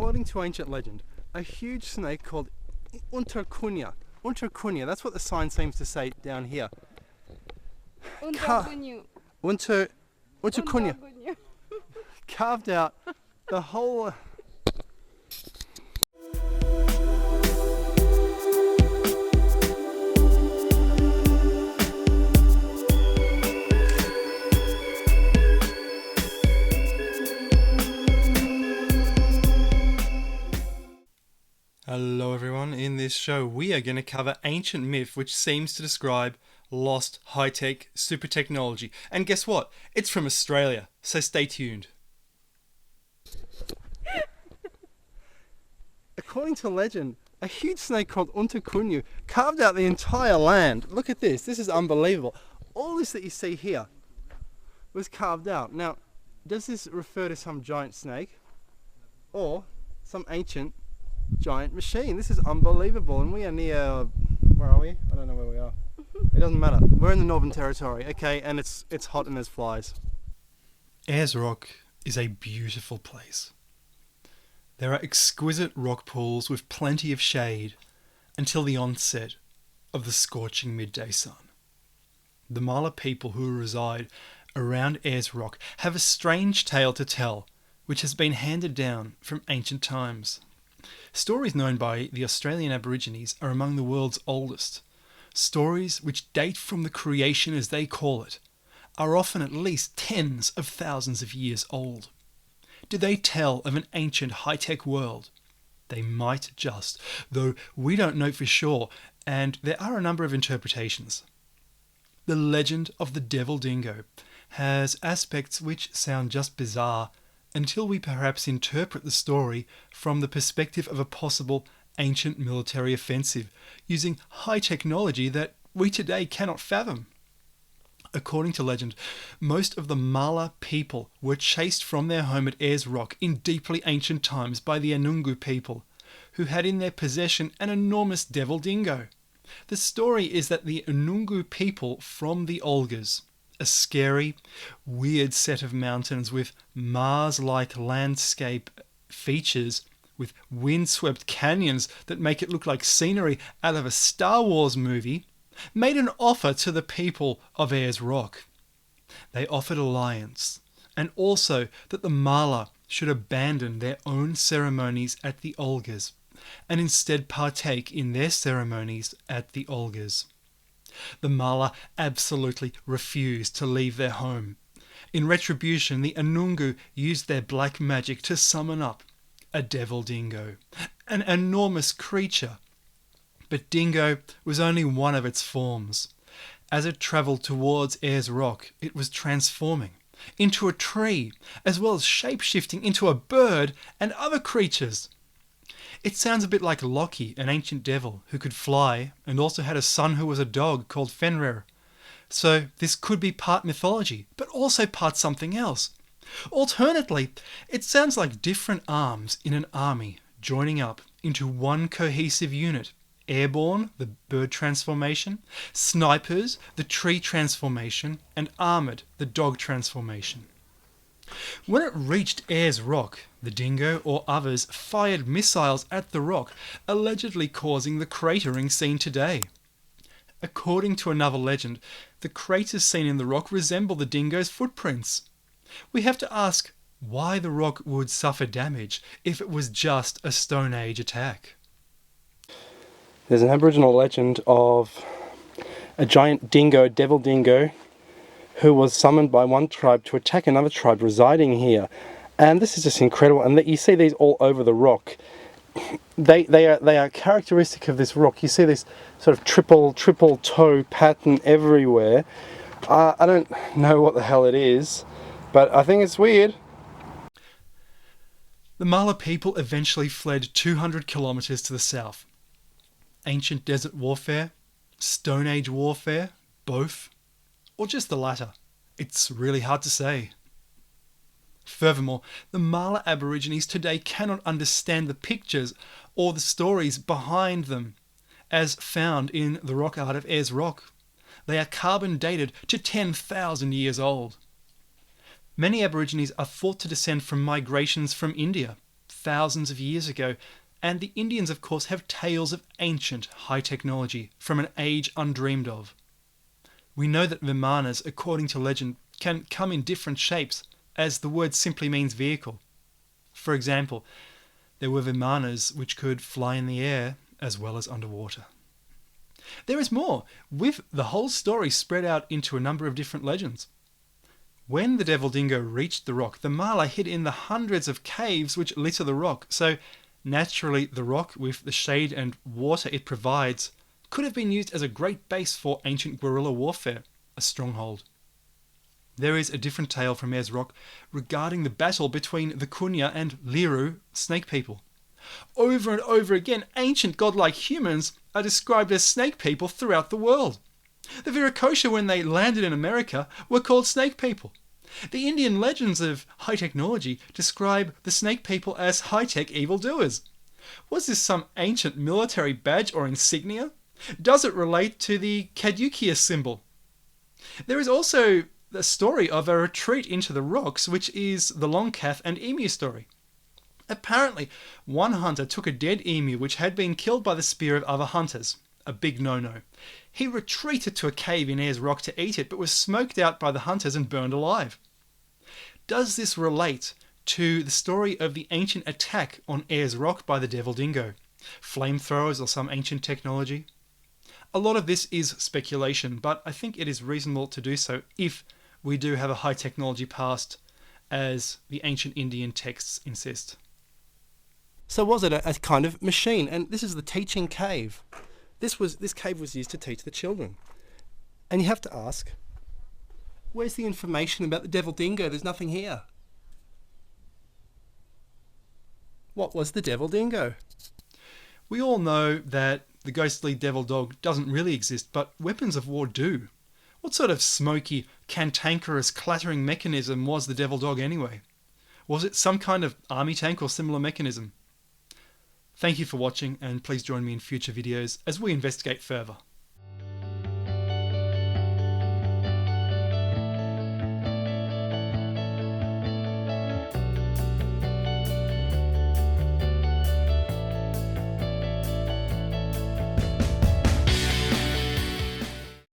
According to ancient legend, a huge snake called Unterkunya, that's what the sign seems to say down here. Unterkunya carved out the whole... Hello everyone, in this show we are going to cover ancient myth which seems to describe lost high-tech super technology. And guess what? It's from Australia, so stay tuned. According to legend, a huge snake called Unterkunya carved out the entire land. Look at this, this is unbelievable. All this that you see here was carved out. Now, does this refer to some giant snake or some ancient giant machine? This is unbelievable, and we are near, where are we? I don't know where we are. It doesn't matter. We're in the Northern Territory, okay, and it's hot and there's flies. Ayres Rock is a beautiful place. There are exquisite rock pools with plenty of shade until the onset of the scorching midday sun. The Mala people who reside around Ayres Rock have a strange tale to tell, which has been handed down from ancient times. Stories known by the Australian Aborigines are among the world's oldest. Stories which date from the creation, as they call it, are often at least tens of thousands of years old. Do they tell of an ancient high-tech world? They might just, though we don't know for sure, and there are a number of interpretations. The legend of the devil dingo has aspects which sound just bizarre, until we perhaps interpret the story from the perspective of a possible ancient military offensive, using high technology that we today cannot fathom. According to legend, most of the Mala people were chased from their home at Ayres Rock in deeply ancient times by the Anungu people, who had in their possession an enormous devil dingo. The story is that the Anungu people from the Olgas, a scary, weird set of mountains with Mars-like landscape features, with windswept canyons that make it look like scenery out of a Star Wars movie, made an offer to the people of Ayres Rock. They offered alliance, and also that the Mala should abandon their own ceremonies at the Olgas, and instead partake in their ceremonies at the Olgas. The Mala absolutely refused to leave their home. In retribution, the Anungu used their black magic to summon up a devil dingo, an enormous creature. But dingo was only one of its forms. As it travelled towards Ayres Rock, it was transforming into a tree, as well as shape-shifting into a bird and other creatures. It sounds a bit like Loki, an ancient devil who could fly and also had a son who was a dog called Fenrir. So this could be part mythology, but also part something else. Alternately, it sounds like different arms in an army joining up into one cohesive unit. Airborne, the bird transformation, snipers, the tree transformation, and armoured, the dog transformation. When it reached Ayres Rock, the dingo or others fired missiles at the rock, allegedly causing the cratering seen today. According to another legend, the craters seen in the rock resemble the dingo's footprints. We have to ask why the rock would suffer damage if it was just a Stone Age attack. There's an Aboriginal legend of a giant dingo, a devil dingo, who was summoned by one tribe to attack another tribe residing here. And this is just incredible. And you see these all over the rock. They are characteristic of this rock. You see this sort of triple toe pattern everywhere. I don't know what the hell it is, but I think it's weird. The Mala people eventually fled 200 kilometres to the south. Ancient desert warfare, Stone Age warfare, both, or just the latter. It's really hard to say. Furthermore, the Mala Aborigines today cannot understand the pictures or the stories behind them as found in the rock art of Ayres Rock. They are carbon dated to 10,000 years old. Many Aborigines are thought to descend from migrations from India, thousands of years ago, and the Indians, of course, have tales of ancient high technology from an age undreamed of. We know that vimanas, according to legend, can come in different shapes, as the word simply means vehicle. For example, there were vimanas which could fly in the air as well as underwater. There is more, with the whole story spread out into a number of different legends. When the devil dingo reached the rock, the mala hid in the hundreds of caves which litter the rock, so naturally the rock, with the shade and water it provides, could have been used as a great base for ancient guerrilla warfare, a stronghold. There is a different tale from Ayres Rock regarding the battle between the Kunya and Liru snake people. Over and over again, ancient godlike humans are described as snake people throughout the world. The Viracocha, when they landed in America, were called snake people. The Indian legends of high technology describe the snake people as high-tech evildoers. Was this some ancient military badge or insignia? Does it relate to the caduceus symbol? There is also the story of a retreat into the rocks, which is the long calf and emu story. Apparently, one hunter took a dead emu which had been killed by the spear of other hunters, a big no-no. He retreated to a cave in Ayres Rock to eat it, but was smoked out by the hunters and burned alive. Does this relate to the story of the ancient attack on Ayres Rock by the devil dingo? Flamethrowers or some ancient technology? A lot of this is speculation, but I think it is reasonable to do so if we do have a high technology past, as the ancient Indian texts insist. So was it a kind of machine? And this is the teaching cave. This cave was used to teach the children. And you have to ask, where's the information about the devil dingo? There's nothing here. What was the devil dingo? We all know that the ghostly devil dog doesn't really exist, but weapons of war do. What sort of smoky, cantankerous, clattering mechanism was the devil dog anyway? Was it some kind of army tank or similar mechanism? Thank you for watching, and please join me in future videos as we investigate further.